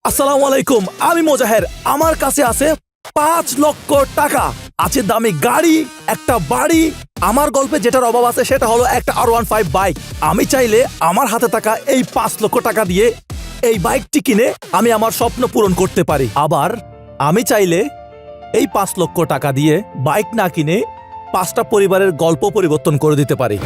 আসসালামু আলাইকুম, আমি মোজাহের। আমার কাছে আছে 5 লক্ষ টাকা, আছে দামি গাড়ি, একটা বাড়ি। আমার গল্পে যেটার অভাব আছে সেটা হলো একটা R15 বাইক। আমি চাইলে আমার হাতে থাকা এই 5 লক্ষ টাকা দিয়ে এই বাইকটি কিনে আমি আমার স্বপ্ন পূরণ করতে পারি। আবার আমি চাইলে এই 5 লক্ষ টাকা দিয়ে বাইক না কিনে 5টা পরিবারের গল্প পরিবর্তন করে দিতে পারি।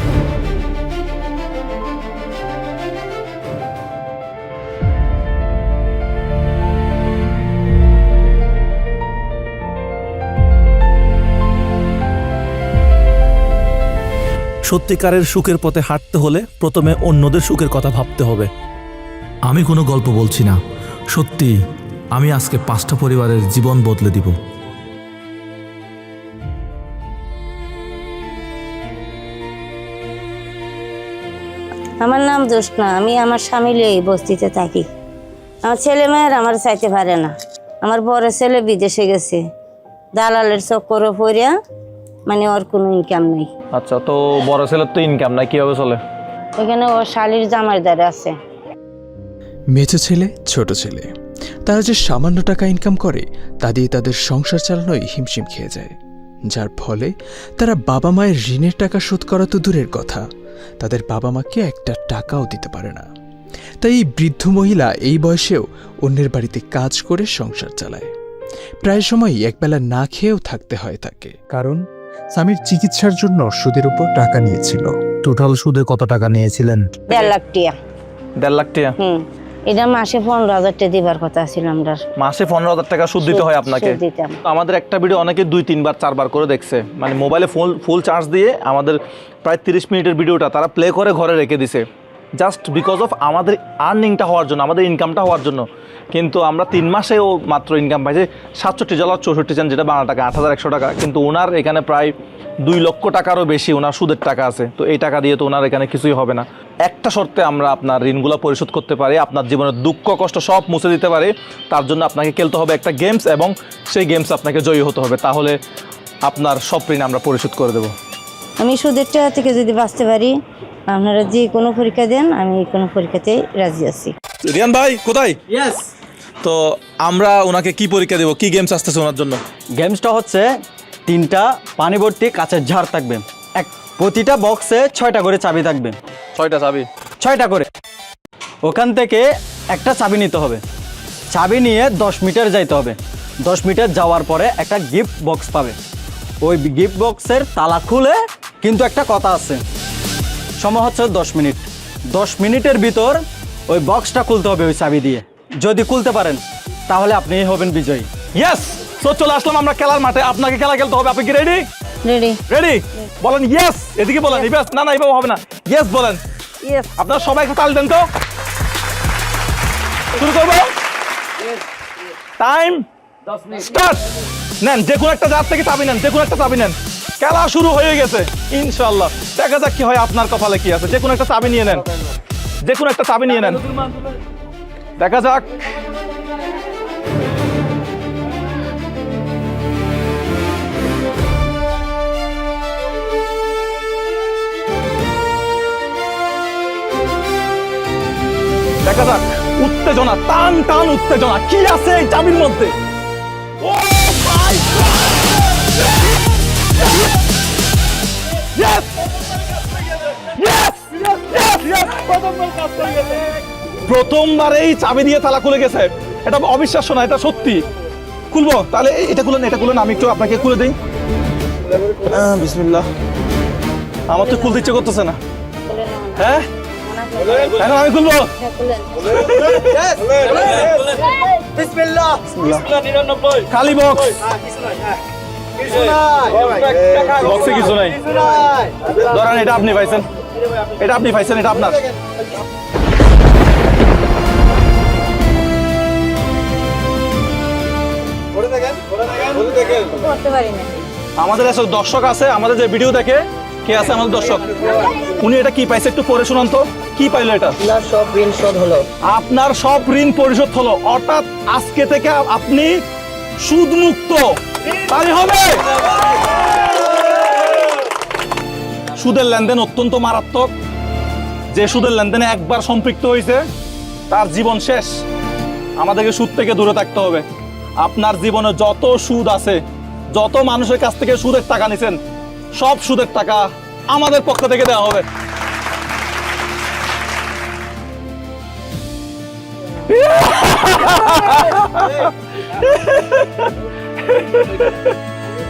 সত্যিকারের সুখের পথে হাঁটতে হলে প্রথমে অন্যদের সুখের কথা ভাবতে হবে। আমি কোনো গল্প বলছি না, সত্যি আমি আজকে 5টা পরিবারের জীবন বদলে দিব। আমার নাম জোসনা, আমি আমার স্বামী লিয়ে এই বস্তিতে থাকি। আমার ছেলে মেয়ের আমার চাইতে পারে না। আমার বড় ছেলে বিদেশে গেছে, দালালের চক্করে পড়িয়া, মানে ওর কোনো ইনকাম নেই। আচ্ছা, তো বড় ছেলের তো ইনকাম নাই, কিভাবে চলে? ওখানে ওর শালির জামাইদার আছে। মেজো ছেলে, ছোট ছেলে, তারা যে সামান্য টাকা ইনকাম করে তা দিয়ে তাদের সংসার চালানোই হিমশিম খেয়ে যায়, যার ফলে তারা বাবা মায়ের ঋণের টাকা শোধ করা তো দূরের কথা, তাদের বাবা মাকে একটা টাকাও দিতে পারে না। তাই এই বৃদ্ধ মহিলা এই বয়সেও অন্যের বাড়িতে কাজ করে সংসার চালায়। প্রায় সময়ই একবেলা না খেয়েও থাকতে হয় তাকে, কারণ স্বামীর চিকিৎসার জন্য সুদের উপর টাকা নিয়েছিল। টোটাল সুদে কত টাকা নিয়েছিলেন? 1.5 লাখ টাকা। 1.5 লাখ টাকা? এটা মাসে 15,000 টাকা দিবার কথা ছিল আমরা। মাসে 15,000 টাকা সুদ দিতে হয় আপনাকে? আমাদের একটা ভিডিও অনেকে 2-3 বার 4 বার করে দেখছে, মানে মোবাইলে ফুল চার্জ দিয়ে আমাদের প্রায় 30 মিনিটের ভিডিওটা তারা প্লে করে ঘরে রেখে দিছে, জাস্ট বিকজ অফ আমাদের আর্নিংটা হওয়ার জন্য, আমাদের ইনকামটা হওয়ার জন্য। কিন্তু আমরা 3 মাসেও মাত্র ইনকাম পাইছে $67.64, যেটা বাংলা টাকা 8,100 টাকা। কিন্তু ওনার এখানে প্রায় 2 লক্ষ টাকারও বেশি ওনার সুদের টাকা আছে। তো এই টাকা দিয়ে তো ওনার এখানে কিছুই হবে না। একটা শর্তে আমরা আপনার ঋণগুলো পরিশোধ করতে পারি, আপনার জীবনের দুঃখ কষ্ট সব মুছে দিতে পারি। তার জন্য আপনাকে খেলতে হবে একটা গেমস, এবং সেই গেমস আপনাকে জয়ী হতে হবে, তাহলে আপনার সব ঋণ আমরা পরিশোধ করে দেবো। আমি সুদের টাকা থেকে যদি বাঁচতে পারি, আপনারা যে কোনো পরীক্ষা দেন, আমি কোনো পরীক্ষাতেই রাজি আছি। রিয়ান ভাই কোথায়? তো আমরা ওনাকে কি পরীক্ষা দেব, কি গেমস আসতেছে ওনার জন্য? গেমসটা হচ্ছে 3টা পানি ভর্তি কাঁচের ঝাড় থাকবে, প্রতিটা বক্সে 6টা করে চাবি থাকবে। 6টা চাবি? 6টা করে। ওখান থেকে একটা চাবি নিতে হবে, চাবি নিয়ে 10 মিটার যাইতে হবে। 10 মিটার যাওয়ার পরে একটা গিফট বক্স পাবে। ওই গিফট বক্সের তালা খুলে, কিন্তু একটা কথা আছে, সময় হচ্ছে 10 মিনিট। 10 মিনিটের ভিতর ওই বক্সটা খুলতে হবে ওই চাবি দিয়ে। যদি খুলতে পারেন তাহলে আপনি হবেন বিজয়ী। ইয়েস, তো চলে আসলাম আমরা খেলার মাঠে। আপনাকে খেলা খেলতে হবে, আপনি কি রেডি? রেডি। রেডি বলেন ইয়েস। এদিকে বলেন ইয়েস। না এইভাবে হবে না, ইয়েস বলেন। ইয়েস। আপনারা সবাই একটু তালি দেন তো। শুরু করবো, টাইম স্টার্ট। নেন যে কোনো একটা জাত থেকে চাবি নেন, যে কোনো একটা চাবি নেন। খেলা শুরু হয়ে গেছে ইনশাআল্লাহ। দেখা যাক কি হয়, আপনার কপালে কি আছে। যে কোনো একটা চাবি নিয়ে নেন, যে কোনো একটা চাবি নিয়ে নেন, দেখা যাক। দেখা যাক, উত্তেজনা, টান টান উত্তেজনা, কি আছে এই চাবির মধ্যে? ও মাই গড! প্রথমবারেই চাবি দিয়ে তালা খুলে গেছে। এটা অবিশ্বাস্য না, এটা সত্যি। খুলবো তাহলে, এটা খুলেন, এটা খুলেন, আমি একটু আপনাকে খুলে দিই। বিসমিল্লাহ। আমার তো খুলতে ইচ্ছে করতেছে না। হ্যাঁ, এখন আমি খুলবো। খালি বক্স, বক্সে কিছু নাই। ধরেন এটা আপনি পাইছেন, এটা আপনি পাইছেন, এটা আপনার। আমাদের এসব দর্শক আছে, আমাদের যে ভিডিও দেখে, কে আছে আমাদের দর্শক, উনি এটা কি পাইছে একটু পড়ে শোনান তো। কি পাইলো এটা? সব ঋণ শোধ হলো। আপনার সব ঋণ পরিশোধ হলো, অর্থাৎ আজকে থেকে আপনি সুদ মুক্ত। তাই হবে। সুদের লেনদেন অত্যন্ত মারাত্মক। যে সুদের লেনদেনে একবার সম্পৃক্ত হয়েছে তার জীবন শেষ। আমাদেরকে সুদ থেকে দূরে থাকতে হবে। আপনার জীবনে যত সুদ আছে, যত মানুষের কাছ থেকে সুদের টাকা নিছেন, সব সুদের টাকা আমাদের পক্ষ থেকে দেওয়া হবে।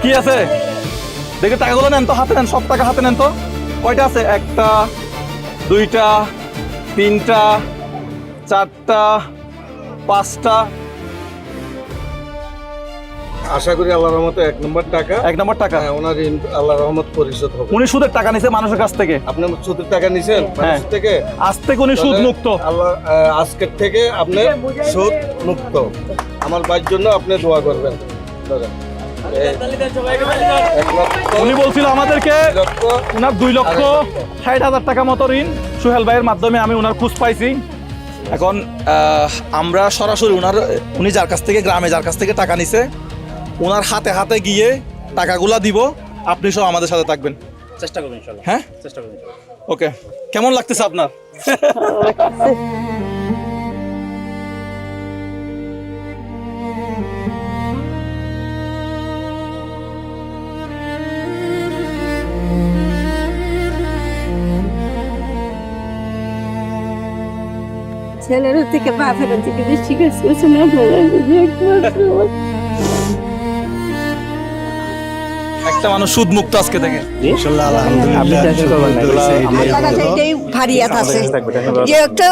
কি আছে দেখে টাকাগুলো নেন তো, হাতে নেন, সব টাকা হাতে নেন তো। কয়টা আছে? 1টা 2টা 3টা 4টা 5টা। আশা করি আল্লাহর রহমতে 1 নম্বর টাকা, 1 নম্বর টাকা ওনার ঋণ আল্লাহর রহমত পরিশোধ হবে। উনি সুদের টাকা নিছে মানুষের কাছ থেকে। আপনি সুদের টাকা নিছেন মানুষ থেকে? আজ থেকে উনি সুদ মুক্ত। আল্লাহ আজকের থেকে আপনি সুদ মুক্ত। আমার ভাইয়ের জন্য আপনি দোয়া করবেন। উনি বলছিল আমাদেরকে উনার 2,60,000 টাকা মতো ঋণ সোহেল ভাইয়ের মাধ্যমে আমি উনার খোঁজ পাইছি। এখন আমরা সরাসরি উনি যার কাছ থেকে, গ্রামে যার কাছ থেকে টাকা নিছে, ওনার হাতে হাতে গিয়ে টাকাগুলা দিব। আপনি সব আমাদের সাথে থাকবেন, চেষ্টা করবেন ইনশাআল্লাহ। হ্যাঁ, চেষ্টা করবেন। ওকে, কেমন লাগতেছে আপনার? ছেলের থেকে বাপের থেকে বেশি কাজ করছে না। একটা মানুষ সুদ মুক্ত আজকে থেকে। এটাই ভারিয়াত আছে যে একটা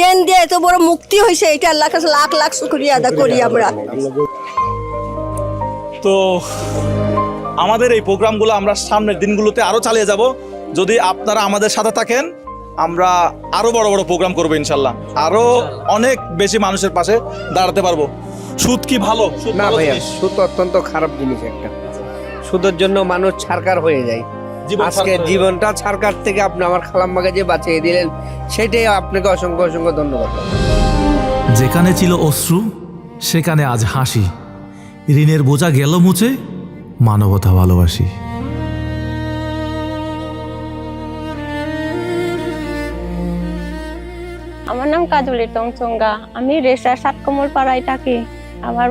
ঋণ দিয়ে এত বড় মুক্তি হয়েছে, এটা আল্লাহ কাছে লাখ লাখ শুকরিয়া আদা করি আমরা। তো আমাদের এই প্রোগ্রামগুলো আমরা সামনের দিনগুলোতে আরো চালিয়ে যাব। যদি আপনারা আমাদের সাথে থাকেন, আমরা আরো বড় বড় প্রোগ্রাম করবো ইনশাল্লাহ। আরো অনেক বেশি মানুষের পাশে দাঁড়াতে পারবো। সুদ কি ভালো? সুদ না ভালো ভাইয়া, জিনিস। সুদ অত্যন্ত খারাপ জিনিস একটা। সুদের জন্য মানুষ ছারকার হয়ে যায়। জীবন আজকে ছারকার হয়ে জীবনটা ছারকার থেকে আপনি আমার খালাম্মাকে যে বাঁচিয়ে দিলেন, সেটাই আপনাকে অসংখ্য অসংখ্য ধন্যবাদ। যেখানে ছিল অশ্রু সেখানে আজ হাসি, ঋণের বোঝা গেল মুছে, মানবতা ভালোবাসি। আমার নাম কাজলি টংচঙ্গা। আমি রেশা সাতকমল পাড়ায় থাকি। আমার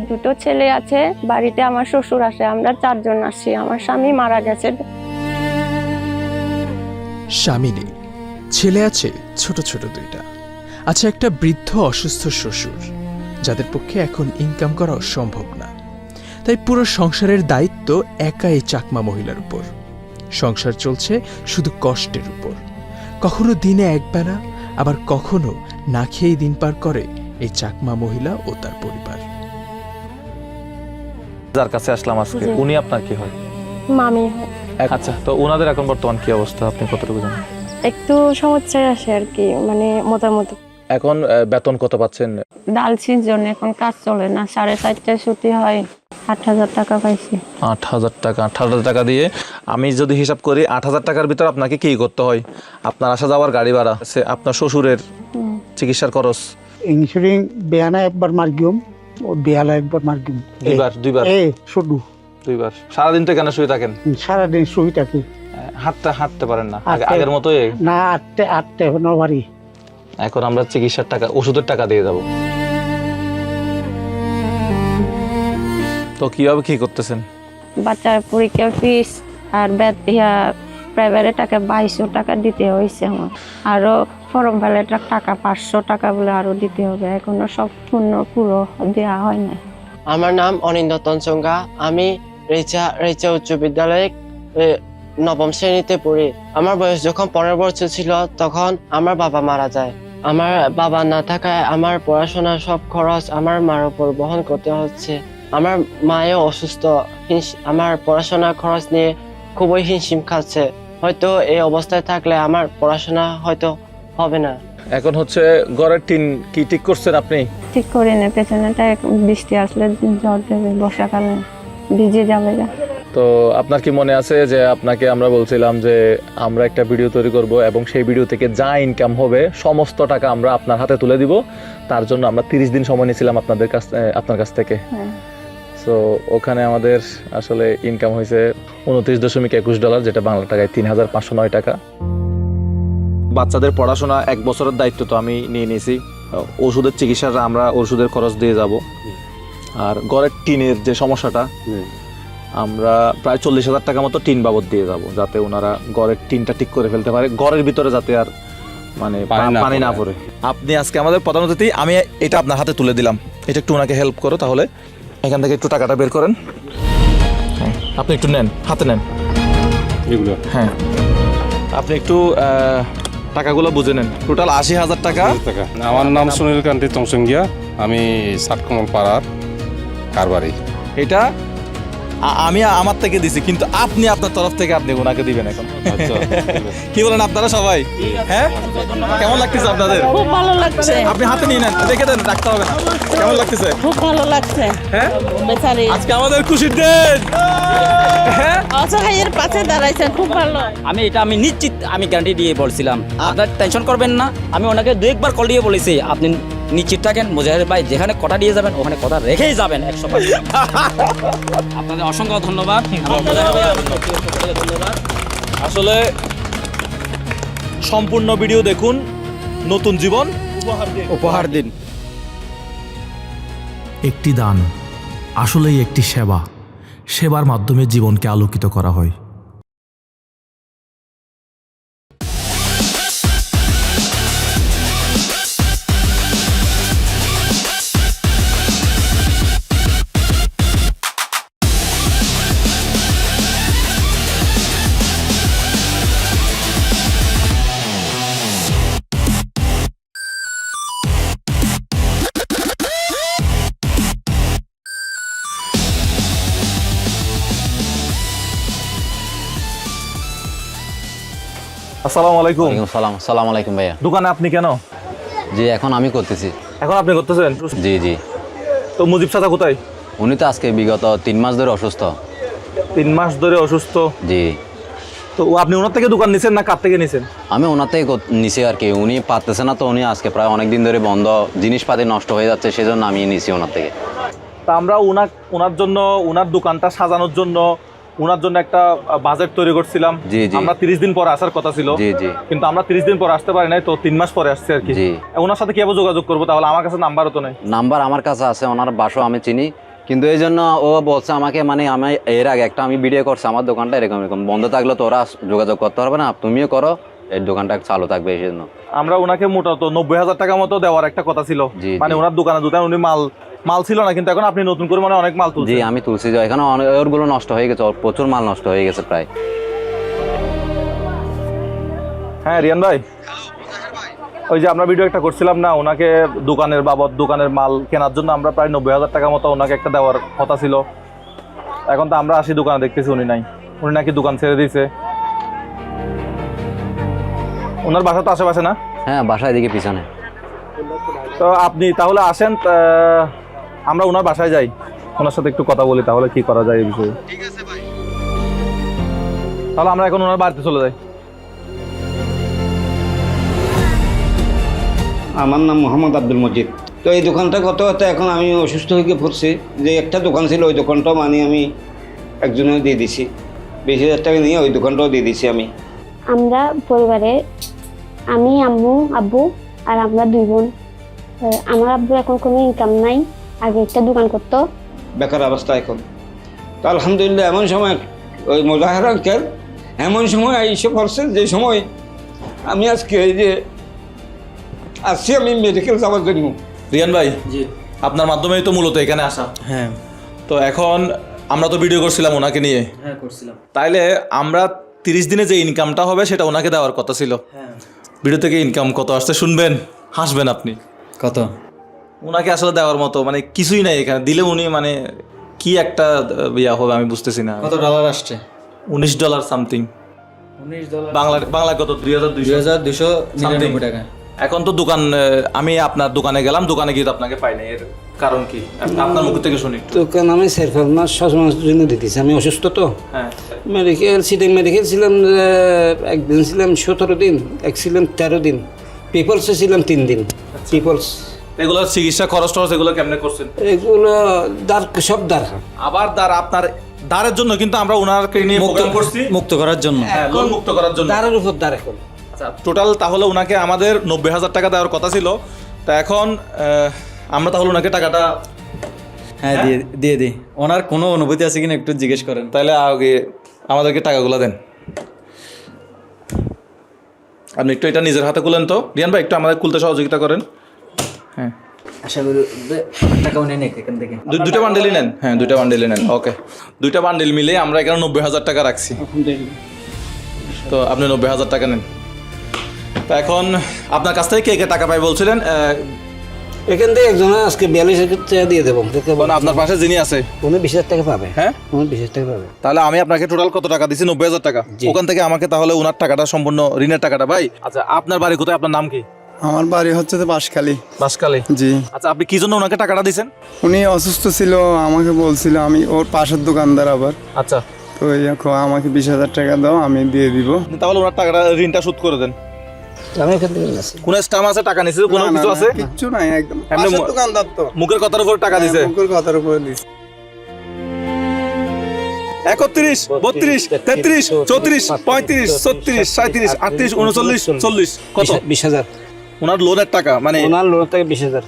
2টো ছেলে আছে, বাড়িতে আমার শ্বশুর আছে, আমরা 4 জন আছি। আমার স্বামী মারা গেছে। স্বামী নেই, ছেলে আছে ছোট ছোট 2টা। আছে একটা বৃদ্ধ অসুস্থ শ্বশুর, যাদের পক্ষে এখন ইনকাম করাও সম্ভব না। তাই পুরো সংসারের দায়িত্ব একা এই চাকমা মহিলার উপর। সংসার চলছে শুধু কষ্টের উপর। কখনো দিনে একবেলা, আবার কখনো না খেয়েই দিন পার করে এই চাকমা মহিলা ও তার পরিবার। যার কাছে আসলাম আজকে, উনি আপনার কি হয়? মামি। আচ্ছা, তো ওনাদের এখন বর্তমান কি অবস্থা আপনি কতটুকু জানেন? একটু সমস্যায় আসে আর কি, মানে মোটামুটি। এখন বেতন কত পাচ্ছেন? ডাল সিজন, এখন কাজ চলে না। 4:30টায় ছুটি হয়। 8,000 টাকা পাইছি। 8,000 টাকা। 8,000 টাকা দিয়ে আমি যদি হিসাব করি, 8,000 টাকার ভিতর আপনাকে কি করতে হয়? আপনার আসা যাওয়ার গাড়ি ভাড়া আছে, আপনার শ্বশুরের চিকিৎসার খরচ, ইনসুরিং বেয়ানা একবার মার্গিয়ম ও বেয়ালা একবার মার্গিয়ম দুইবার শুধু 2বার। সারাদিন তো কেন শুয়ে থাকেন? সারাদিন শুই থাকি। হাঁটতে পারেন না আগের মতোই? না, আটতে এখনো পারি। এখন আমরা চিকিৎসার টাকা, ওষুধের টাকা দিয়ে যাব। তো কিভাবে কি করতেছেন? বাচ্চার পরীক্ষার ফিস আর প্রাইভেটে টাকা 2200 টাকা দিতে হয়েছে আমার। আরো ফর্ম ভ্যালেটার টাকা 500 টাকা বলে আরো দিতে হবে। এখনো সব পুরো দেওয়া হয় না। আমার নাম অনিন্দ তঞ্চঙ্গা। আমি রেচা উচ্চ বিদ্যালয়ে 9ম শ্রেণীতে পড়ি। আমার বয়স যখন 15 বছর ছিল, তখন আমার বাবা মারা যায়। আমার বাবা না থাকায় আমার পড়াশোনার সব খরচ আমার মার উপর বহন করতে হচ্ছে। আমার মায়েও অসুস্থ, আমার পড়াশোনার খরচ নিয়ে খুবই হিমশিম খাচ্ছে। হয়তো এই অবস্থায় থাকলে আমার পড়াশোনা হয়তো হবে না। এখন হচ্ছে ঘরের টিন কি ঠিক করছেন আপনি? ঠিক করে নে, পেছনেটা বৃষ্টি আসলে ঝড় দেবে, বর্ষাকালে ভিজে যাবে। তো আপনার কি মনে আছে যে আপনাকে আমরা বলছিলাম যে আমরা একটা ভিডিও তৈরি করব এবং সেই ভিডিও থেকে যা ইনকাম হবে সমস্ত টাকা আমরা আপনার হাতে তুলে দিব। তার জন্য আমরা 30 দিন সময় নিয়েছিলাম আপনার কাছ থেকে। সো ওখানে আমাদের আসলে ইনকাম হয়েছে $29.21, যেটা বাংলা টাকায় 3,509 টাকা। বাচ্চাদের পড়াশোনা 1 বছরের দায়িত্ব তো আমি নিয়ে নিয়েছি। ওষুধের চিকিৎসাটা আমরা ওষুধের খরচ দিয়ে যাব। আর ঘরের টিনের যে সমস্যাটা, আমরা প্রায় 40,000 টাকা মতো টিন বাবদ দিয়ে যাব, যাতে ওনারা ঘরের টিনটা ঠিক করে ফেলতে পারে, ঘরের ভিতরে যাতে আর মানে পানি না পড়ে। আপনি আজকে আমাদের প্রধান অতিথি, আমি এটা আপনার হাতে তুলে দিলাম, এটা একটু ওনাকে হেল্প করো। তাহলে এখান থেকে একটু টাকাটা বের করেন। হ্যাঁ, আপনি একটু নেন, হাতে নেন এগুলো। হ্যাঁ, আপনি একটু টাকাগুলো বুঝে নেন। টোটাল 80,000 টাকা। আমার নাম সুনীল কান্তি তংসঙ্গিয়া, আমি সাতকমল পাড়ার কারবারি। এটা আমি আমার থেকে দিছি, কিন্তু আপনি আপনার তরফ থেকে আপনি ওনাকে দিবেন এখন। কি বলেন আপনারা সবাই? হ্যাঁ, কেমন লাগতেছে আপনাদের? খুব ভালো লাগছে। আপনি হাতে নিয়ে নেন, রেখে দেন, রাখতে হবে না। কেমন লাগতেছে? খুব ভালো লাগছে। হ্যাঁ, বেচারি আজকে আমাদের খুশির দিন। হ্যাঁ, অসহায়ের পাশে দাঁড়াইছেন, খুব ভালো। আমি নিশ্চিত, আমি গ্যারান্টি দিয়ে বলছিলাম, আপনার টেনশন করবেন না। আমি ওনাকে 2-1 বার কল দিয়ে বলেছি, আপনি নিশ্চিত থাকেন, মোজাহির ভাই যেখানে কথা দিয়ে যাবেন ওখানে কথা রেখেই যাবেন 100%। আপনাদের অসংখ্য ধন্যবাদ। ধন্যবাদ। আসলে সম্পূর্ণ ভিডিও দেখুন, নতুন জীবন উপহার দিন। একটি দান আসলেই একটি সেবা। সেবার মাধ্যমে জীবনকে আলোকিত করা হয়। আসসালামু আলাইকুম। সালাম আলাইকুম ভাইয়া। দোকানে আপনি কেন? জি, এখন আমি করতেছি। এখন আপনি করতেছেন? জি জি। তো মুজিব চাচা কোথায়? উনি তো আজকে বিগত 3 মাস ধরে অসুস্থ। 3 মাস ধরে অসুস্থ? জি। তো আপনি ওনার থেকে দোকান নিছেন না কার থেকে নিছেন? আমি ওনার থেকে নিছি আর কি, উনি পারতেছে না, তো উনি আজকে প্রায় অনেক দিন ধরে বন্ধ, জিনিসপাতি নষ্ট হয়ে যাচ্ছে, সেজন্য আমি নিছি ওনার থেকে। তা আমরা ওনার জন্য, ওনার দোকানটা সাজানোর জন্য, ওনার জন্য একটা বাজেট তৈরি করছিলাম। জি জি। আমরা 30 দিন পরে আসার কথা ছিল। জি জি। কিন্তু আমরা 30 দিন পরে আসতে পারি নাই, তো 3 মাস পরে আসছে আর কি। জি। ওনার সাথে কিভাবে যোগাযোগ করবো? তাহলে আমার কাছে নাম্বারও তো নেই। নাম্বার আমার কাছে আছে, ওনার বাসাও আমি চিনি, কিন্তু এই জন্য ও বলছে আমাকে, মানে আমি এর আগে একটা আমি ভিডিও করছি, আমার দোকানটা এরকম এরকম বন্ধ থাকলে তো ওরা যোগাযোগ করতে পারবে না, তুমিও করো, এই দোকানটা চালু থাকবে, এই জন্য। আমরা ওনাকে মোটামুটি 90,000 টাকা মতো দেওয়ার একটা কথা ছিল। জি, মানে জি। ওনার দোকানে উনি মাল ছিল না, কিন্তু এখন আপনি নতুন করে মানে অনেক মাল তুলছেন। জি, আমি তুলছি, এখানে ওরগুলো নষ্ট হয়ে গেছে, ওর প্রচুর মাল নষ্ট হয়ে গেছে প্রায়। হ্যাঁ রিয়ান ভাই, ওই যে আমরা ভিডিও একটা করছিলাম না, ওনাকে দোকানের বাবদ, দোকানের মাল কেনার জন্য আমরা প্রায় 90,000 টাকা মতো ওনাকে একটা দেওয়ার কথা ছিল। এখন তো আমরা আসি দোকানে, দেখতেছি উনি নাই, উনি নাকি দোকান ছেড়ে দিয়েছে। ওনার বাসা তো আশেপাশে না? হ্যাঁ, বাসা এদিকে পিছনে। তো আপনি তাহলে আসেন, আমরা ওনার বাসায় যাই, ওনার সাথে একটু কথা বলি, তাহলে কি করা যায় এই বিষয়ে। তাহলে আমরা এখন ওনার বাড়িতে চলে যাই। আমার নাম মোহাম্মদ আব্দুল মজিদ। তো এই দোকানটা কত হতো, এখন আমি অসুস্থ হয়ে পড়ছি, যে একটা দোকান ছিল ওই দোকানটাও মানে আমি একজনের দিয়ে দিছি, 20,000 টাকা নিয়ে ওই দোকানটাও দিয়ে দিছি আমি। আমরা পরিবারে, আমি, আম্মু, আব্বু আর আমরা 2 বোন। আমার আব্বু এখন কোনো ইনকাম নাই, আগে একটা দোকান করতো। বেকার অবস্থা এখন। তো আলহামদুলিল্লাহ এমন সময় ওই মোজাহির আঙ্কেল এমন সময় এইসব করছে, যে সময় আমি আজকে এই যে আসছি আমি মেডিকেল যাওয়ার জন্য। রিয়ান ভাই, জি। আপনার মাধ্যমেই তো মূলত এখানে আসা। হ্যাঁ তো এখন আমরা তো ভিডিও করছিলাম ওনাকে নিয়ে। হ্যাঁ, করছিলাম। তাইলে আমরা 30 দিনে যে ইনকামটা হবে সেটা ওনাকে দেওয়ার কথা ছিল। হ্যাঁ। ভিডিও থেকে ইনকাম কত আসছে শুনবেন, হাসবেন আপনি। কত? ওনাকে আসলে দেওয়ার মতো মানে কিছুই নাই এখানে, দিলে উনি মানে কি একটা ইয়া হবে আমি বুঝতেছি না। কত ডলার আসছে? $19 সামথিং। $19 বাংলা কত? 2,299 টাকা। এখন তো দোকান, আমি আপনার দোকানে গেলাম, দোকানে গিয়ে তো আপনাকে পাই নাই, এর কারণ কি আপনার মুখ থেকে শুনি একটু। দোকান আমি 4-5 মাস 6 মাসের জন্য দিতেছি, আমি অসুস্থ তো। হ্যাঁ, মেডিকেল ছিলাম, একদিন ছিলাম 17 দিন, এক ছিলাম 13 দিন, পিপলসে ছিলাম 3 দিন। পিপলস এগুলো চিকিৎসা খরচ টরচ এগুলো কেমনে করছেন? এগুলো সব দাঁড়। আবার আপনার দাঁড়ের জন্য কিন্তু আমরা ওনাকে নিয়ে প্রোগ্রাম করছি মুক্ত করার জন্য। হ্যাঁ, লোন মুক্ত করার জন্য। দাঁড়ের উপর দাঁড় এখন। আচ্ছা, টোটাল তাহলে ওনাকে আমাদের 90,000 টাকা দেওয়ার কথা ছিল, তা এখন আমরা তাহলে ওনাকে টাকাটা হ্যাঁ দিয়ে দিই। ওনার কোনো অনুভূতি আছে কিনা একটু জিজ্ঞেস করেন। তাহলে আগে আমাদেরকে টাকাগুলো দেন। আপনি একটু এটা নিজের হাতে খুলেন তো রিয়ান ভাই, একটু আমাদের খুলতে সহযোগিতা করেন। হ্যাঁ আশা করি টাকাও নেন এখান থেকে। দুইটা বান্ডেলই নেন। হ্যাঁ, দুইটা বান্ডেলই নেন। ওকে, দুইটা বান্ডেল মিলে আমরা এখানে 90,000 টাকা রাখছি। তো আপনি 90,000 টাকা নেন। তা এখন আপনার কাছ থেকে কে কে টাকা পাই বলছিলেন? এখান থেকে একজন আজকে 42,000 টাকা দিয়ে দেবো। আপনার পাশে যিনি আছে উনি 20,000 টাকা পাবে। হ্যাঁ, উনি 20,000 টাকা পাবে। তাহলে আমি আপনাকে টোটাল কত টাকা দিছি? 90,000 টাকা। ওখান থেকে আমাকে তাহলে ওনার টাকাটা সম্পূর্ণ ঋণের টাকাটা ভাই। আচ্ছা, আপনার বাড়ি কোথায়? আপনার নাম কি? আমার বাড়ি হচ্ছে তো বাঁশখালী। বাঁশখালী? জি। আচ্ছা, আপনি কি জন্য ওনাকে টাকাটা দিয়েছেন? উনি অসুস্থ ছিল, আমাকে বলছিল, আমি ওর পাশের দোকানদার আবার। আচ্ছা, তো আমাকে 20,000 টাকা দাও, আমি দিয়ে দিব। তাহলে ওনার টাকাটা ঋণটা শোধ করে দেন। আমি এখান থেকে নিয়েছি। কোন স্টাম আছে টাকা নিছে? কোনো কিছু আছে? কিচ্ছু নাই, একদম এমনি পাশের দোকানদার তো। মুখের কথার উপর টাকা দিছে। মুখের কথার উপরে দিছে। 31, 32, 33, 34, 35, 36, 37, 38, 39, 40। কত? 20,000। ওনার লোনের টাকা, মানে ওনার লোন থেকে 20,000।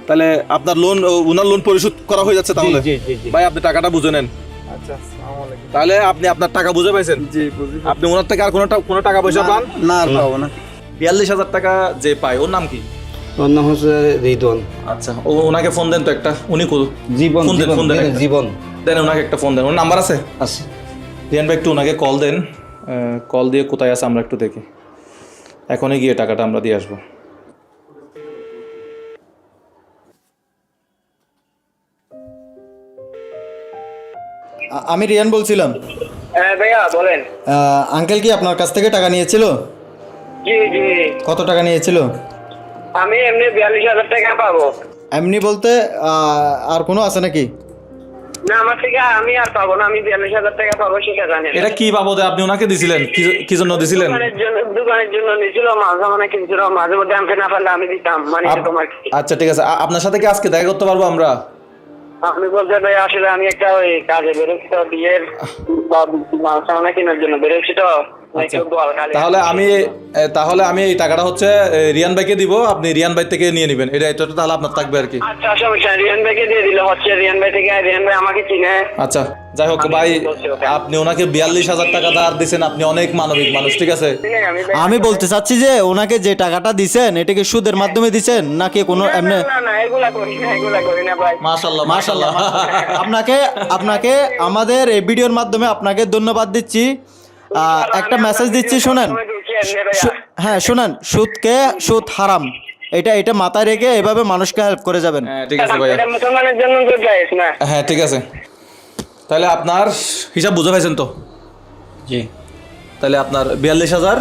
তাহলে আপনার লোন, ওনার লোন পরিশোধ করা হয়ে যাচ্ছে তাহলে? ভাই, আপনি টাকাটা বুঝে নেন। আচ্ছা, আসসালামু আলাইকুম। তাহলে আপনি আপনার টাকা বুঝে পাইছেন? জি, বুঝি। আপনি ওনার থেকে আর কোনো টাকা পয়সা পান? না, আর পাবো না। 42,000 টাকা যে পায়, ওর নাম কি? ওর নাম হচ্ছে রিদওয়ান। আচ্ছা, ওনাকে ফোন দেন তো একটা। উনি জীবন। ফোন দেন একটা। জীবন দেন ওনাকে একটা ফোন দেন। ওর নাম্বার আছে? আছে। রিয়ান ভাই, একটু ওনাকে কল দেন। কল দিয়ে কোথায় আছে আমরা একটু দেখি। এখনই গিয়ে টাকাটা আমরা দিয়ে আসবো। আমি রিয়ান বলছিলাম। হ্যাঁ ভাইয়া বলেন। আঙ্কেল কি আপনার কাছ থেকে টাকা নিয়েছিল? জি জি। কত টাকা নিয়েছিল? আমি এমনি 42,000 টাকা পাবো। এমনি বলতে আর কোনো আছে নাকি? না, আমার থেকে আমি আর পাবো না। আমি 42,000 টাকা পাবো সেটা জানেন। এটা কি বাবদে আপনি ওনাকে দিছিলেন? কি জন্য দিছিলেন? দোকানের জন্য নিয়েছিল, মাঝে মানে কিনছিল, মাঝে মধ্যে আমাকে না পারলে আমি দিতাম, মানে তোমার। আচ্ছা, ঠিক আছে। আপনার সাথে কি আজকে দেখা করতে পারবো আমরা? আপনি বলতে ভাই, আসলে আমি একটা ওই কাজে বেরোচ্ছি তো, বিয়ের মাল সামানা কেনার জন্য বেরোচ্ছি তো। তাহলে আমি এই টাকাটা হচ্ছে রিয়ান ভাইকে দিব, আপনি রিয়ান ভাই থেকে নিয়ে নেবেন। এটা তাহলে আপনার থাকবে আর কি। আচ্ছা, সমস্যা রিয়ান ভাইকে দিয়ে দিলে হচ্ছে। রিয়ান ভাই থেকে, রিয়ান ভাই আমাকে চিনে। আচ্ছা, যাই হোক ভাই, আপনি ওনাকে 42,000 টাকা ধার দিচ্ছেন। আপনি অনেক মানবিক মানুষ, ঠিক আছে? আমি বলতে চাচ্ছি যে ওনাকে যে টাকাটা দিছেন এটা কি সুদের মাধ্যমে দিছেন নাকি কোনো এমনি? না, এগুলা করি না ভাই। মাশাআল্লাহ, মাশাআল্লাহ। আপনাকে আমাদের এই ভিডিওর মাধ্যমে আপনাকে ধন্যবাদ দিচ্ছি। একটা মেসেজ দিচ্ছি, শোনেন। হ্যাঁ, শোনেন, সুদ হারাম। এটা মাথায় রেখে এভাবে মানুষকে হেল্প করে যাবেন। হ্যাঁ, ঠিক আছে ভাইয়া। এটা মুসলমানের জন্য তো জায়েজ না। হ্যাঁ, ঠিক আছে। তাহলে আপনার হিসাব বুঝে পাইছেন তো? জি। তাহলে আপনার 42,000,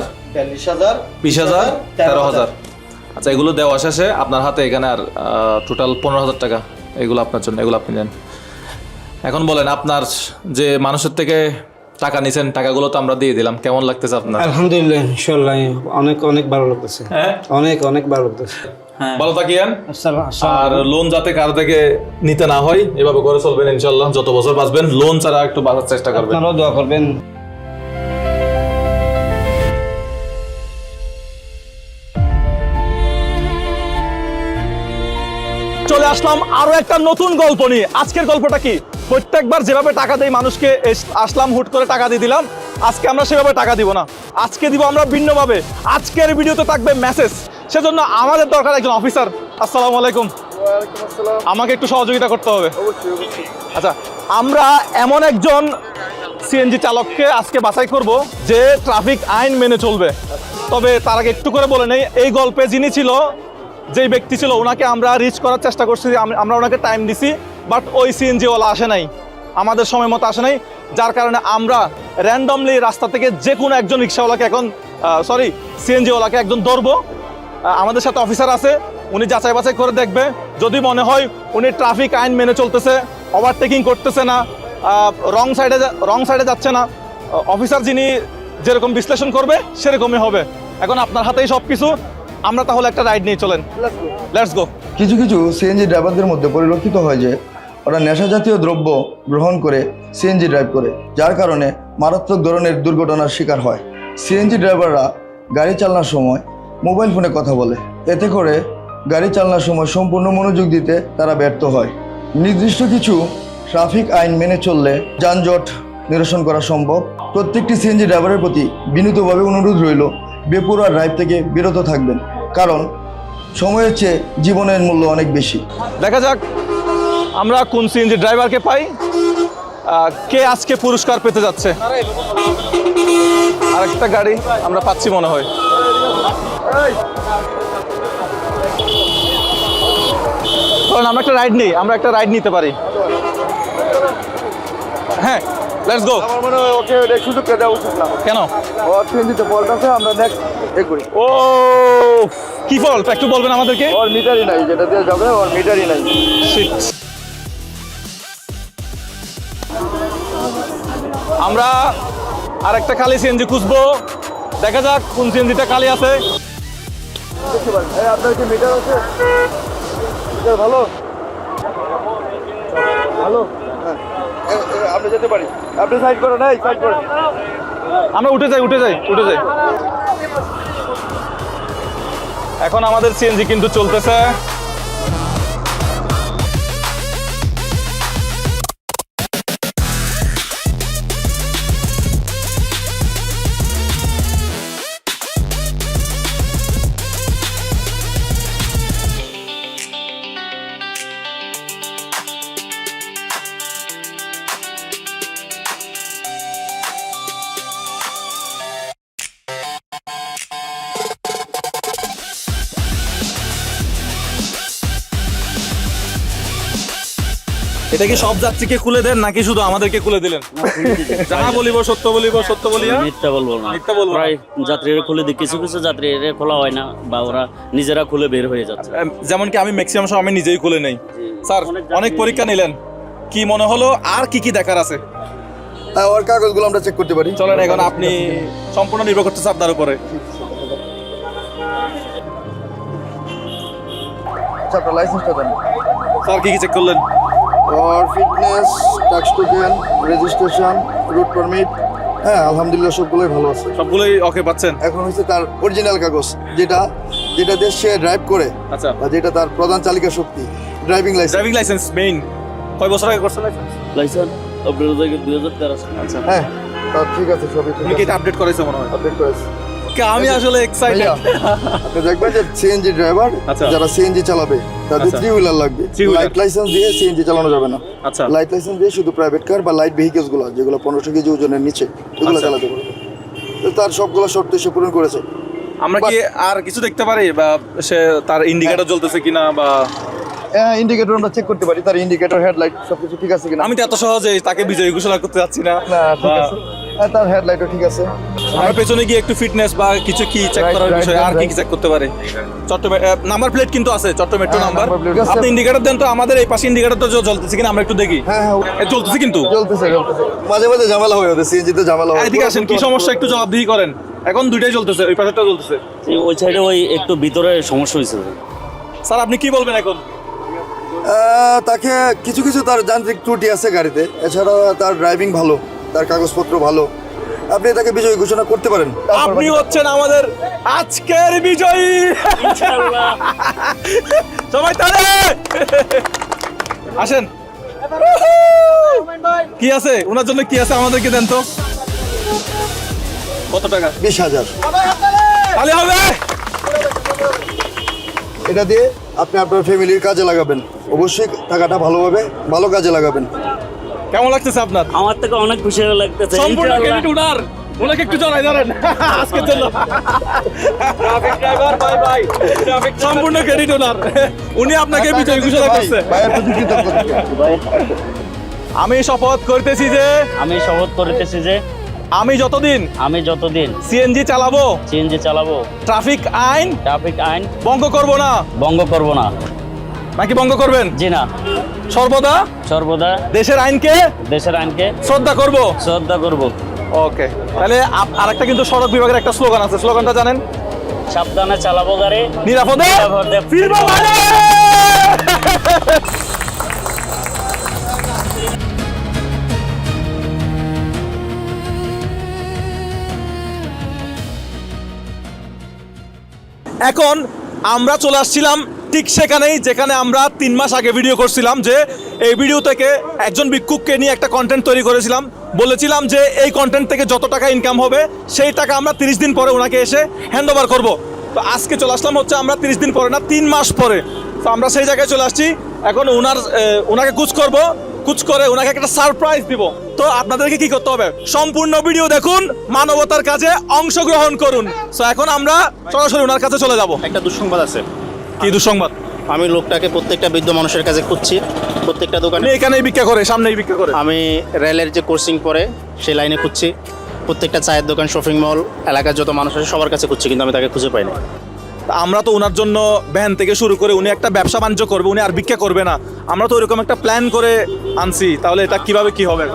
20,000, 13,000। আচ্ছা, এগুলো দেওয়া শেষে আপনার হাতে এখানে আর টোটাল 15,000 টাকা। এগুলো আপনার জন্য, এগুলো আপনি নেন। এখন বলেন, আপনার যে মানুষের থেকে টাকা নিছেন, টাকাগুলো তো আমরা দিয়ে দিলাম, কেমন লাগতেছে আপনার? আলহামদুলিল্লাহ, ইনশাআল্লাহ অনেক ভালো লাগতেছে। হ্যাঁ, অনেক ভালো লাগতেছে। ভালো থাকিয়েন। আর লোন যাতে কারো থেকে নিতে না হয়, এভাবে করে চলবেন ইনশাআল্লাহ। যত বছর বাঁচবেন, লোন ছাড়া একটু বাঁচার চেষ্টা করবেন। আপনারাও দোয়া করবেন। চলে আসলাম আরো একটা নতুন গল্প নিয়ে। আজকের গল্পটা কি? প্রত্যেকবার যেভাবে টাকা দেই মানুষকে, আসলাম হুট করে টাকা দিয়ে দিলাম। আজকে আমরা সেভাবে টাকা দিব না, আজকে দিব আমরা ভিন্নভাবে। আজকের ভিডিওতে থাকবে মেসেজ। সেজন্য আমাদের দরকার একজন অফিসার। আসসালামু আলাইকুম। আমাকে একটু সহযোগিতা করতে হবে। আচ্ছা, আমরা এমন একজন সিএনজি চালককে আজকে বাছাই করব যে ট্রাফিক আইন মেনে চলবে। তবে তার আগে একটু করে বলে নেই, এই গল্পে যিনি ছিল, যেই ব্যক্তি ছিল, ওনাকে আমরা রিচ করার চেষ্টা করছি। আমরা ওনাকে টাইম দিছি, বাট ওই সিএনজিওয়ালা আসে নাই, আমাদের সময় মতো আসে নাই। যার কারণে আমরা র্যান্ডমলি রাস্তা থেকে যে কোনো একজন রিক্সাওয়ালাকে সিএনজিওয়ালাকে একজন ধরবো। আমাদের সাথে অফিসার আছে, উনি যাচাই বাছাই করে দেখবে। যদি মনে হয় উনি ট্রাফিক আইন মেনে চলতেছে, ওভারটেকিং করতেছে না, রং সাইডে যাচ্ছে না, অফিসার যিনি যেরকম বিশ্লেষণ করবে সেরকমই হবে। এখন আপনার হাতেই সব কিছু। আমরা তাহলে একটা রাইড নিয়ে চলেন, লেটস গো। কিছু সিএনজি ড্রাইভারদের মধ্যে পরিলক্ষিত হয় যে ওরা নেশা জাতীয় দ্রব্য গ্রহণ করে সিএনজি ড্রাইভ করে, যার কারণে মারাত্মক ধরনের দুর্ঘটনার শিকার হয়। সিএনজি ড্রাইভাররা গাড়ি চালানোর সময় মোবাইল ফোনে কথা বলে, এতে করে গাড়ি চালানোর সময় সম্পূর্ণ মনোযোগ দিতে তারা ব্যর্থ হয়। নির্দিষ্ট কিছু ট্রাফিক আইন মেনে চললে যানজট নিরসন করা সম্ভব। প্রত্যেকটি সিএনজি ড্রাইভারের প্রতি বিনীতভাবে অনুরোধ রইল বেপরোয়া ড্রাইভ থেকে বিরত থাকবেন, কারণ সময়ের চেয়ে জীবনের মূল্য অনেক বেশি। দেখা যাক আমরা কোন সিএনজি ড্রাইভারকে পাই, কে আজকে পুরস্কার পেতে যাচ্ছে। আরেকটা গাড়ি আমরা পাচ্ছি মনে হয়। আমরা একটা রাইড নিই, আমরা একটা রাইড নিতে পারি। হ্যাঁ, লেটস গো। আমার মনে হয় ওকে সুযোগটা দেওয়া উচিত না। কেন? ওর সিএনজিতে ফল্ট আছে, আমরা নেক্সট করি। ও কি ফল্ট একটু বলবেন আমাদেরকে? ওর মিটারই নাই, যেটা দিয়ে যাবে ওর মিটারই নাই। Shit. আমরা আরেকটা খালি সিএনজি খুঁজবো, দেখা যাক কোন সিএনজিটা খালি আছে। আপনার কি মিটার আছে? মিটার ভালো ভালো, হ্যাঁ আপনি যেতে পারি। আপনি সাইড করেন, এই সাইড করেন। আমরা উঠে যাই। এখন আমাদের সিএনজি কিন্তু চলতেছে। এটা কি সব যাত্রীকে খুলে দেন নাকি শুধু আমাদেরকে খুলে দিলেন? যাহা বলিব সত্য বলিব, সত্য বলিয়া মিথ্যা বলবো না। মিথ্যা বলবো না। প্রায় যাত্রীরা খুলে দিই, কিছু কিছু যাত্রীরা খোলা হয় না বা ওরা নিজেরা খুলে বের হয়ে যাচ্ছে। যেমন কি আমি ম্যাক্সিমাম সময় আমি নিজেই খুলে নেই। স্যার অনেক পরীক্ষা নিলেন, কি মনে হলো আর কি কি দেখার আছে? ওর কাগজগুলো আমরা চেক করতে পারি। চলেন, এখন আপনি সম্পূর্ণ নির্ভর করতেছে আপনার উপরে। আচ্ছা, আপনার লাইসেন্সটা দেন। স্যার কি কি চেক করলেন? ওর fitness, tax token, registration, route permit, হ্যাঁ আলহামদুলিল্লাহ সবগুলোই ভালো আছে। সবগুলোই ওকে পাচ্ছেন? এখন হচ্ছে তার অরিজিনাল কাগজ, যেটা দিয়ে সে ড্রাইভ করে, আচ্ছা, বা যেটা তার প্রধান চালিকা শক্তি, ড্রাইভিং লাইসেন্স মেইন। কয় বছর আগে করছেন লাইসেন্স? এপ্রিল থেকে 2013। আচ্ছা, হ্যাঁ ঠিক আছে, সবই ঠিক তুমি কি আছে। এটা আপডেট করেছো মনে হয়? আপডেট করেছি। আমি আসলে এক্সাইটেড। আপনি দেখবেন যে সিএনজি ড্রাইভার যারা সিএনজি চালাবে তাদের 3 হুইলার লাগবে। লাইট লাইসেন্স দিয়ে সিএনজি চালানো যাবে না। আচ্ছা, লাইট লাইসেন্স দিয়ে শুধু প্রাইভেট কার বা লাইট ভেহিকেলস গুলো, যেগুলো 1500 কেজি ওজনের নিচে, এগুলো চালাতে পারবে। তো তার সবগুলো শর্ত সে পূরণ করেছে। আমরা কি আর কিছু দেখতে পারি, বা সে তার ইন্ডিকেটর জ্বলতেছে কিনা, বা ইন্ডিকেটর আমরা চেক করতে পারি, তার ইন্ডিকেটর, হেডলাইট সবকিছু ঠিক আছে কিনা। আমি তো এত সহজে তাকে বিজয়ী ঘোষণা করতে যাচ্ছি না। না ঠিক আছে, হ্যাঁ তার হেডলাইটও ঠিক আছে। আমরা পেছনে গিয়ে একটু ফিটনেস বা কিছু কি চেক করার বিষয় আর কি কি চেক করতে পারে? নাম্বার প্লেট কিন্তু আছে, চট্টগ্রাম মেট্রো নাম্বার। আপনি ইন্ডিকেটর দেন তো, আমাদের এই পাশে ইন্ডিকেটর তো জ্বলতেছে কিনা আমরা একটু দেখি। হ্যাঁ জ্বলতেছে, কিন্তু জ্বলতেছে। মাঝে মাঝে ঝামেলা হয়, ওদের সিএনজিতে ঝামেলা হয়। এদিকে আসেন, কি সমস্যা একটু জবাবদিহি করেন। এখন দুইটাই জ্বলতেছে, ওই পাশেরটা জ্বলতেছে। ওই সাইডে ওই একটু ভিতরে সমস্যা হয়েছে। স্যার আপনি কি বলবেন এখন? তাকে কিছু কিছু তার যান্ত্রিক ত্রুটি আছে গাড়িতে, এছাড়া তার ড্রাইভিং ভালো, তার কাগজপত্র ভালো। আপনি তাকে বিজয়ী ঘোষণা করতে পারেন। আপনি হচ্ছেন আমাদের আজকের বিজয়ী। সবাই তালে আসেন। কি আছে ওনার জন্য, কি আছে আমাদেরকে দেন তো। কত টাকা? 20,000। তাহলে হবে। এটা দিয়ে আপনি আপনার ফ্যামিলির কাজে লাগাবেন। অবশ্যই টাকাটা ভালোভাবে ভালো কাজে লাগাবেন। কেমন লাগতেছে আপনার? আমার থেকে অনেক খুশি লাগতেছে। সম্পূর্ণ ক্রেডিট উনার। ওনাকে একটু জানাই ধরেন আজকের জন্য। Traffic driver bye bye. সম্পূর্ণ ক্রেডিট উনার। উনি আপনাকে বিজয়ী ঘোষণা করছে। আমি শপথ করতেছি যে আমি যতদিন সিএনজি চালাবো ট্রাফিক আইন ভঙ্গ করব না। নাকি ভঙ্গ করবেন? জি না, সর্বদা দেশের আইনকে শ্রদ্ধা করব। ওকে, তাহলে আরেকটা কিন্তু সড়ক বিভাগের একটা স্লোগান আছে, স্লোগানটা জানেন? সাবধানে চালাবো গাড়ি, নিরাপদে ফিরবো বাড়ি। এখন আমরা চলে আসছিলাম ঠিক সেখানেই যেখানে আমরা 3 মাস আগে ভিডিও করছিলাম, যে এই ভিডিও থেকে একজন ভিক্ষুককে নিয়ে একটা কন্টেন্ট তৈরি করেছিলাম, বলেছিলাম যে এই কন্টেন্ট থেকে যত টাকা ইনকাম হবে সেই টাকা আমরা 30 দিন পরে ওনাকে এসে হ্যান্ড ওভার করবো। তো আজকে চলে আসলাম হচ্ছে আমরা 30 দিন পরে না, 3 মাস পরে। তো আমরা সেই জায়গায় চলে আসছি, এখন ওনাকে কুচ করবো, কুচ করে ওনাকে একটা সারপ্রাইজ দিব। তো আপনাদেরকে কি করতে হবে, সম্পূর্ণ ভিডিও দেখুন, মানবতার কাজে অংশগ্রহণ করুন। তো এখন আমরা সরাসরি ওনার কাছে চলে যাব। একটা দুঃসংবাদ আছে। কি দুঃসংবাদ? আমি লোকটাকে প্রত্যেকটা বৃদ্ধ মানুষের কাছে খুঁজছি, প্রত্যেকটা দোকানে। এখানেই ভিক্ষা করে, সামনেই ভিক্ষা করে। আমি রেলের যে কোচিং পরে সেই লাইনে খুঁজছি, প্রত্যেকটা চায়ের দোকান, শপিং মল, এলাকার যত মানুষ আছে সবার কাছে খুঁজছি, কিন্তু আমি তাকে খুঁজে পাই না। আমরা তো ওনার জন্য ভ্যান থেকে শুরু করে উনি একটা ব্যবসা বাণিজ্য করবে, উনি আর ভিক্ষা করবে না, আমরা তো ওইরকম একটা প্ল্যান করে আনছি। তাহলে এটা কিভাবে কি হবে?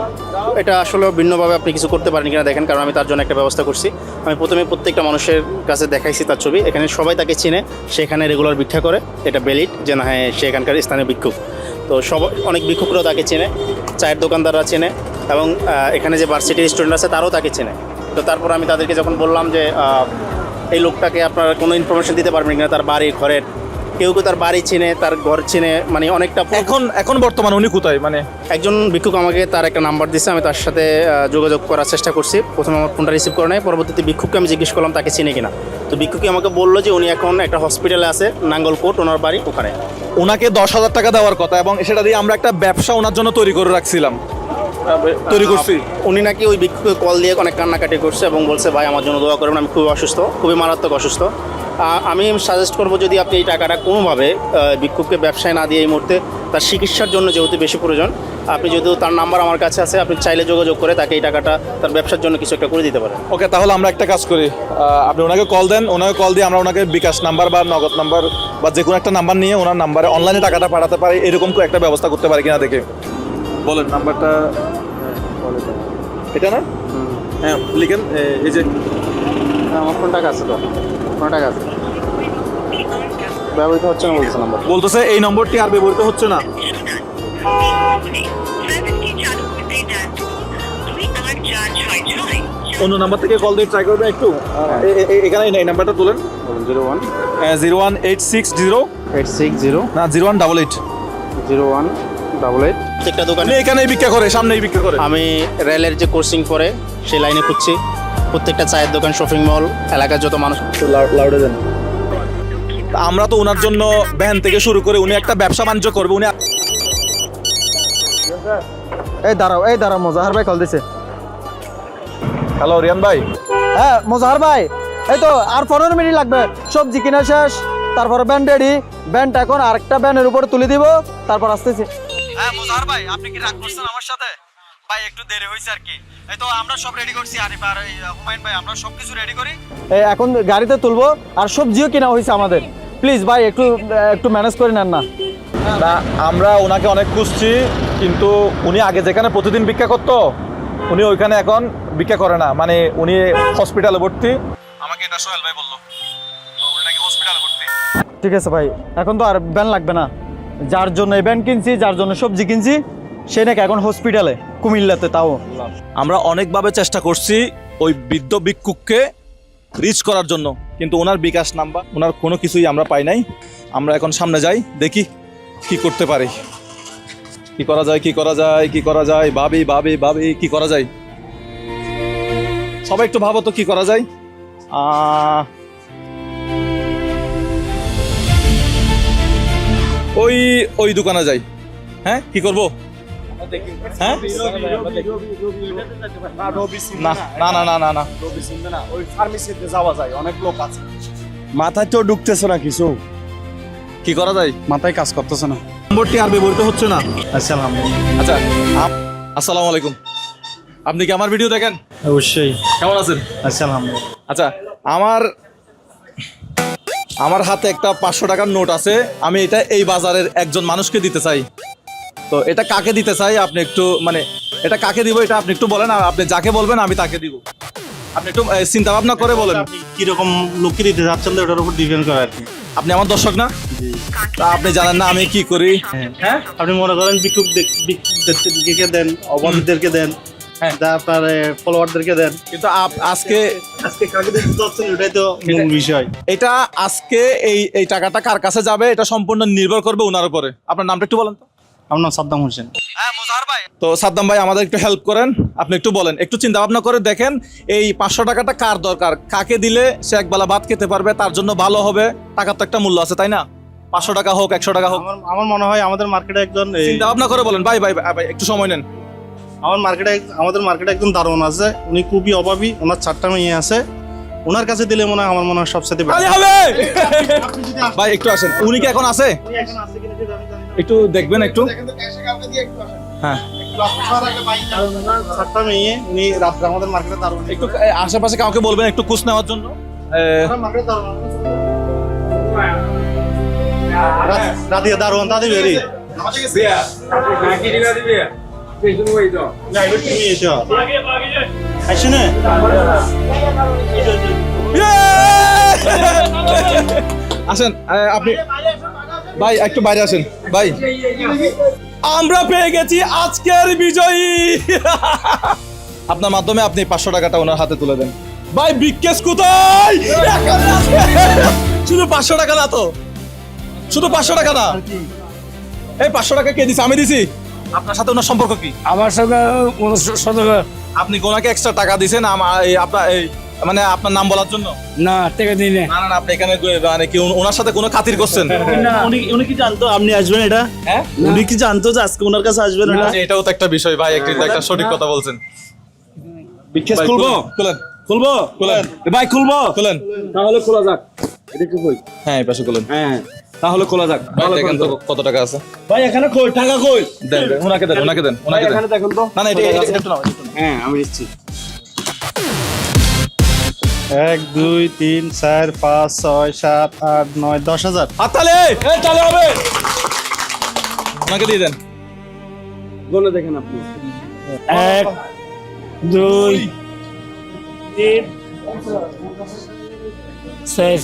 এটা আসলে ভিন্নভাবে আপনি কিছু করতে পারেন কিনা দেখেন, কারণ আমি তার জন্য একটা ব্যবস্থা করছি। আমি প্রথমে প্রত্যেকটা মানুষের কাছে দেখাইছি তার ছবি, এখানে সবাই তাকে চিনে, সেখানে রেগুলার ভিক্ষা করে, এটা ভ্যালিড যে না হ্যাঁ সে এখানকার স্থানীয় ভিক্ষুক। তো অনেক ভিক্ষুকরাও তাকে চেনে, চায়ের দোকানদাররা চেনে, এবং এখানে যে ভার্সিটির স্টুডেন্ট আছে তারাও তাকে চেনে। তো তারপর আমি তাদেরকে যখন বললাম যে এই লোকটাকে আপনারা কোনো ইনফরমেশন দিতে পারবেন কিনা, তার বাড়ি ঘরের, কেউ কেউ তার বাড়ি চিনে, তার ঘর চিনে, মানে অনেকটা। এখন বর্তমানে উনি কোথায়? মানে একজন ভিক্ষুক আমাকে তার একটা নাম্বার দিচ্ছে, আমি তার সাথে যোগাযোগ করার চেষ্টা করছি। প্রথমে আমার ফোনটা রিসিভ করে নেয়, পরবর্তীতে ভিক্ষুককে আমি জিজ্ঞেস করলাম তাকে চিনে কিনা। তো ভিক্ষুকই আমাকে বললো যে উনি এখন একটা হসপিটালে আছে, নাঙ্গলকোট, ওনার বাড়ি ওখানে। ওনাকে 10,000 টাকা দেওয়ার কথা, এবং সেটা দিয়ে আমরা একটা ব্যবসা ওনার জন্য তৈরি করে রাখছিলাম, তৈরি করছি। উনি নাকি ওই ভিক্ষুকে কল দিয়ে অনেক কান্নাকাটি করছে এবং বলছে ভাই আমার জন্য দোয়া করবেন, আমি খুবই অসুস্থ, খুবই মারাত্মক অসুস্থ। আমি সাজেস্ট করবো যদি আপনি এই টাকাটা কোনোভাবে ভিক্ষুককে ব্যবসায় না দিয়ে এই মুহূর্তে তার চিকিৎসার জন্য যেহেতু বেশি প্রয়োজন, আপনি যেহেতু তার নাম্বার আমার কাছে আছে, আপনি চাইলে যোগাযোগ করে তাকে এই টাকাটা তার ব্যবসার জন্য কিছু একটা করে দিতে পারেন। ওকে, তাহলে আমরা একটা কাজ করি, আপনি ওনাকে কল দেন, ওনাকে কল দিয়ে আমরা ওনাকে বিকাশ নাম্বার বা নগদ নাম্বার বা যে কোনো একটা নাম্বার নিয়ে ওনার নাম্বারে অনলাইনে টাকাটা পাঠাতে পারি, এরকম একটা ব্যবস্থা করতে পারি কিনা দেখে বলেন। নাম্বারটা এটা না? হ্যাঁ লিখেন, এই যে আমার ফোন টাকা আছে, তো ফোন টাকা আছে, ব্যবহৃত হচ্ছে না বলছে নাম্বার, বলতেছে এই নম্বরটি আর ব্যবহৃত হচ্ছে না। অন্য নাম্বার থেকে কল দিয়ে ট্রাই করবেন একটু। এখানে এই নাম্বারটা তুলেন, 01860860 না 0188 0188। প্রত্যেকটা দোকানে এখানেই ভিক্ষা করে, সামনেই ভিক্ষা করে। আমি রেলের যে কোচিং পরে সেই লাইনে খুঁজছি, প্রত্যেকটা চায়ের দোকান, শপিং মল, এলাকার যত মানুষ। লাউডে দেন। আমরা তো ওনার জন্য ভ্যান থেকে শুরু করে উনি একটা ব্যবসা বাণিজ্য করবে, উনি। এই দাঁড়াও মোজাহার ভাই কল দিছে। হ্যালো রিয়ান ভাই। হ্যাঁ মোজাহার ভাই, এই তো আর 15 মিনিট লাগবে, সবজি কিনা শেষ, তারপরে ব্যান্ড রেডি, ব্যান্ড এখন আরেকটা ব্যানের উপরে তুলে দিব, তারপর আসতেছি। হ্যাঁ মোজাহার ভাই, আপনি কি রাগ করছেন আমার সাথে? ভাই একটু দেরি হয়েছে আর কি। এই তো আমরা সব রেডি করছি, আরিফ আর হুমায়ুন ভাই, আমরা সব কিছু রেডি করি। এখন গাড়িতে তুলবো, আর সবজিও কিনা হয়েছে আমাদের। প্লিজ ভাই একটু ম্যানেজ করে নেন না। না, আমরা ওনাকে অনেক খুঁজছি, কিন্তু উনি আগে যেখানে প্রতিদিন ভিক্ষা করতো উনি ওইখানে এখন ভিক্ষা করে না, মানে উনি হসপিটালে ভর্তি। আমাকে এটা সোহেল ভাই বললো, উনি নাকি হসপিটালে ভর্তি। ঠিক আছে ভাই, এখন তো আর ব্যান লাগবে না। যার জন্য এই ব্যান কিনছি, যার জন্য সবজি কিনছি, সে নাকি এখন হসপিটালে, কুমিল্লাতে। তাও আমরা অনেকভাবে চেষ্টা করছি ওই বৃদ্ধ ভিক্ষুককে রিচ করার জন্য, কিন্তু ওনার বিকাশ নাম্বার, ওনার কোনো কিছুই আমরা পাই নাই। আমরা এখন সামনে যাই, দেখি কি করতে পারি, কি করা যায়, ভাবি কি করা যায়। সবাই একটু ভাবো তো কি করা যায়। ওই দোকানে যাই। হ্যাঁ কি করবো? হ্যাঁ না ওই ফার্মেসিতে যাওয়া যায়, অনেক লোক আছে। মাথায় তো ঢুকতেছে না কিছু, কি করা যায়? মাথায় কাজ করতেছে না। নম্বরটি আর ব্যবহৃত হচ্ছে না। আচ্ছা আসসালামু আলাইকুম। আপনি কি আমার ভিডিও দেখেন? অবশ্যই। কেমন আছেন? আচ্ছা, আমার হাতে একটা 500 টাকার নোট আছে, আমি এটা এই বাজারের একজন মানুষকে দিতে চাই। তো এটা কাকে দিতে চাই আপনি একটু, মানে এটা কাকে দিব এটা আপনি একটু বলেন, আর আপনি যাকে বলবেন আমি তাকে দিব। আপনি একটু চিন্তা ভাবনা করে বলেন আপনি কিরকম লোককে দিতে যাচ্ছেন, ওটার উপর ডিপেন্ড করে আর কি। আপনি আমার দর্শক না, আপনি জানেন না আমি কি করি। হ্যাঁ, আপনি মনে করেন ভিক্ষুকদেরকে দেন, অভাবীদেরকে দেন, যা আপনার ফলোয়ারদেরকে দেন, কিন্তু আজকে আজকে কাকে দিতে চাচ্ছেন ওটাই তো মূল বিষয়। এটা আজকে এই টাকাটা কার কাছে যাবে এটা সম্পূর্ণ নির্ভর করবে ওনার উপরে। আপনার নামটা একটু বলেন তো। আমার নাম সাদ্দাম হোসেন। তো সাদ্দাম ভাই আমাদের একটু হেল্প করেন, আপনি একটু বলেন, একটু চিন্তা ভাবনা করে দেখেন এই 500 টাকাটা কার দরকার, কাকে দিলে সে একবেলা ভাত খেতে পারবে, তার জন্য ভালো হবে। টাকার তো একটা মূল্য আছে তাই না? 500 টাকা হোক 100 টাকা হোক। আমার মনে হয় আমাদের মার্কেটে একজন চিন্তা ভাবনা করে বলেন ভাই ভাই ভাই একটু সময় নেন। আমাদের মার্কেটে একজন দারোয়ান আছে, উনি খুবই অভাবী, ওনার 4টা মেয়ে আছে, ওনার কাছে দিলে মনে হয় আমার মনে হয় সবসাথে হবে। ভাই একটু আসেন, উনি কি এখন আছে? একটু দেখবেন একটু। হ্যাঁ উনি রাত্রে আমাদের মার্কেটে দারোয়ান। একটু আশেপাশে কাউকে বলবেন একটু কুছ নেওয়ার জন্য। রাতিয়া দারোয়ান দাদি বেরি আসেন আপনি ভাই একটু বাইরে আসেন ভাই। আমরা পেয়ে গেছি আজকের বিজয়ী। আপনার মাধ্যমে আপনি 500 টাকাটা ওনার হাতে তুলে দেন। ভাই বিকেশ কোথায়? শুধু 500 টাকা না তো, শুধু 500 টাকা না, এই 500 টাকা কে দিছে? আমি দিছি। আপনার সাথে ওনার সম্পর্ক কি? আমার সঙ্গে আপনি কোনাকে এক্সট্রা টাকা দিছেন আপনার মানে আপনার নাম বলার জন্য? না, টাকা দিই না। না আপনি এখানে মানে কি ওনার সাথে কোনো খাতির করছেন? উনি কি জানতো আপনি আসবেন? এটা হ্যাঁ, উনি কি জানতো যে আজকে ওনার কাছে আসবেন? এটাও তো একটা বিষয় ভাই, একটা সঠিক কথা বলছেন। বিকেশ খুলবো? খুলেন খুলবো? খুলেন ভাই খুলবো? খুলেন। তাহলে খোলা যাক। এটা কি কই? হ্যাঁ এই পাশে খুলেন। হ্যাঁ তাহলে খোলা যাক। দেখেন তো কত টাকা আছে। ভাই এখানে কই টাকা কই? দেন ওনাকে দেন, ওনাকে দেন, ওনাকে দেন। এখানে দেখুন তো। না এটা একটু নাও। হ্যাঁ আমি দিচ্ছি। 1 2 3 4 5 6 7 8 9 10,000। হাততালি, এই তালে হবে। ওনাকে দিয়ে দেন। বলে দেখেন আপনি। 1 2 3 4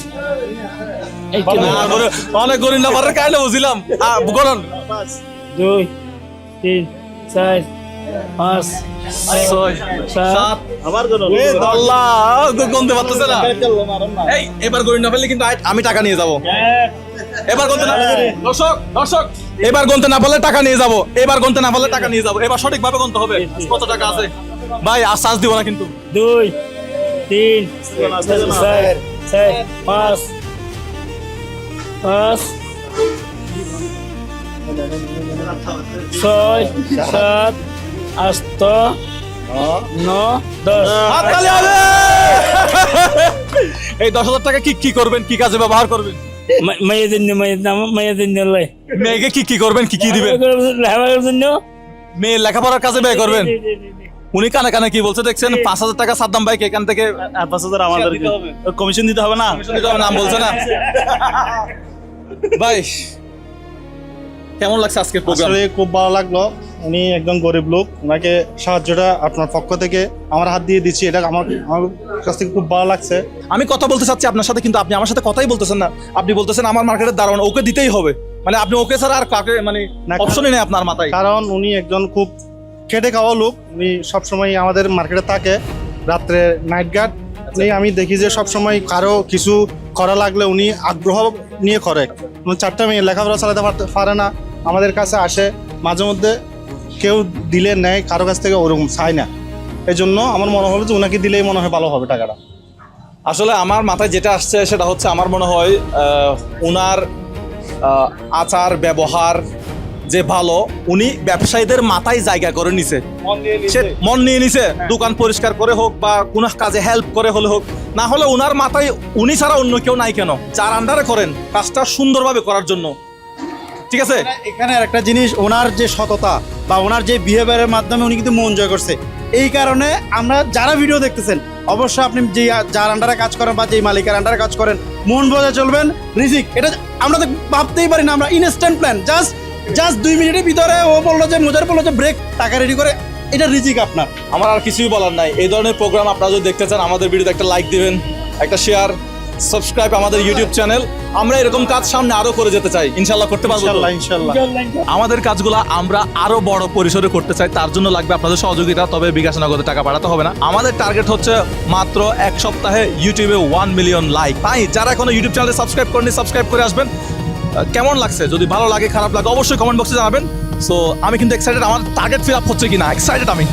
অনেক গরিব না পারে কাইলে বুঝিলাম। বলুন 2 3 4 5 6 7 আবার গুনুন। আল্লাহ গুনতে পারতেছে না। এই এবার গরিব না পারলে কিন্তু আমি টাকা নিয়ে যাব। এবার গুনতে না, দর্শক এবার গুনতে না পারলে টাকা নিয়ে যাব। এবার গুনতে না পারলে টাকা নিয়ে যাব। এবার সঠিকভাবে গুনতে হবে কত টাকা আছে। ভাই আর চার্জ দিব না কিন্তু। 2 3 4 5 6 7 8 9 10। হাততালি হবে। এই 10,000 টাকা কি করবেন, কি কাজে ব্যবহার করবেন? মেয়েদের জন্য মেয়েকে কি করবেন, কি দিবেন? মেয়ের লেখাপড়ার কাজে ব্যয় করবেন। উনি কানে কানে কি বলছে দেখছেন? 5,000 টাকা সাদ্দাম ভাইকে এখান থেকে 5,000 আমাদের কমিশন দিতে হবে না? নাম বলছে না ভাই। কেমন লাগছে আজকের প্রোগ্রাম? আসলে খুব ভালো লাগলো। উনি একজন গরিব লোক, ওনাকে সাহায্যটা আপনার পক্ষ থেকে আমার হাত দিয়ে দিচ্ছি, এটা আমার কাছ থেকে খুব ভালো লাগছে। আমি কথা বলতে চাচ্ছি আপনার সাথে, কিন্তু আপনি আমার সাথে কথাই বলতেছেন না। আপনি বলতেছেন আমার মার্কেটের দারোয়ান, ওকে দিতেই হবে। মানে আপনি ওকে ছাড়া আর কাকে মানে অপশনই নেই আপনার মাথায়। কারণ উনি একজন খুব খেটে খাওয়া লোক, উনি সবসময় আমাদের মার্কেটে থাকে, রাত্রে নাইট গার্ড। আমি দেখি যে সবসময় কারো কিছু করা লাগলে উনি আগ্রহ নিয়ে করে। 4টা মেয়ে লেখাপড়া চালাতে পারে না, আমাদের কাছে আসে মাঝে মধ্যে, কেউ দিলে নেয়, কারো কাছ থেকে ওরকম চায় না। এই জন্য আমার মনে হবে যে ওনাকে দিলেই মনে হয় ভালো হবে টাকাটা। আসলে আমার মাথায় যেটা আসছে সেটা হচ্ছে, আমার মনে হয় ওনার আচার ব্যবহার যে ভালো, উনি ব্যবসায়ীদের মাথায় জায়গা করে নিছে, মন নিয়ে নিছে। দোকান পরিষ্কার করে হোক বা কোনো কাজে হেল্প করে হলে হোক, না হলে ওনার মাথায় উনি ছাড়া অন্য কেউ নাই কেন যার আন্ডারে করেন কাজটা সুন্দরভাবে করার জন্য। ঠিক আছে, এখানে একটা জিনিস, ওনার যে সততা বা ওনার যে বিহেভিয়ারের মাধ্যমে উনি কিন্তু মন জয় করছে। এই কারণে আমরা যারা ভিডিও দেখতেছেন, অবশ্যই আপনি যে যার আন্ডারে কাজ করেন বা যেই মালিকের আন্ডারে কাজ করেন, মন বোঝা চলবেন। রিজিক এটা আমরা তো ভাবতেই পারি না, আমরা ইনস্ট্যান্ট প্ল্যান, জাস্ট 2 মিনিটের ভিতরে ও বললো যে মোজার বললো যে ব্রেক, টাকা রেডি করে, এটা রিজিক আপনার। আমার আর কিছুই বলার নাই। এই ধরনের প্রোগ্রাম আপনারা যদি দেখতে চান, আমাদের ভিডিওতে একটা লাইক দিবেন, একটা শেয়ার, সাবস্ক্রাইব আমাদের ইউটিউব চ্যানেল। আমরা এরকম কাজ সামনে আরো করে যেতে চাই, ইনশাল্লাহ করতে পারবো। ইনশাল্লাহ আমাদের কাজগুলো আমরা আরো বড় পরিসরে করতে চাই, তার জন্য লাগবে আপনাদের সহযোগিতা। তবে বিকাশ নগদে টাকা পাঠাতে হবে না। আমাদের টার্গেট হচ্ছে মাত্র 1 সপ্তাহে ইউটিউবে 1 মিলিয়ন লাইক। তাই যারা এখনো ইউটিউব চ্যানেলে সাবস্ক্রাইব করেনি, সাবস্ক্রাইব করে আসবেন। কেমন লাগছে, যদি ভালো লাগে খারাপ লাগে অবশ্যই কমেন্ট বক্সে জানাবেন। সো আমি কিন্তু এক্সাইটেড, আমার টার্গেট ফিল আপ হচ্ছে কিনা, এক্সাইটেড আমি।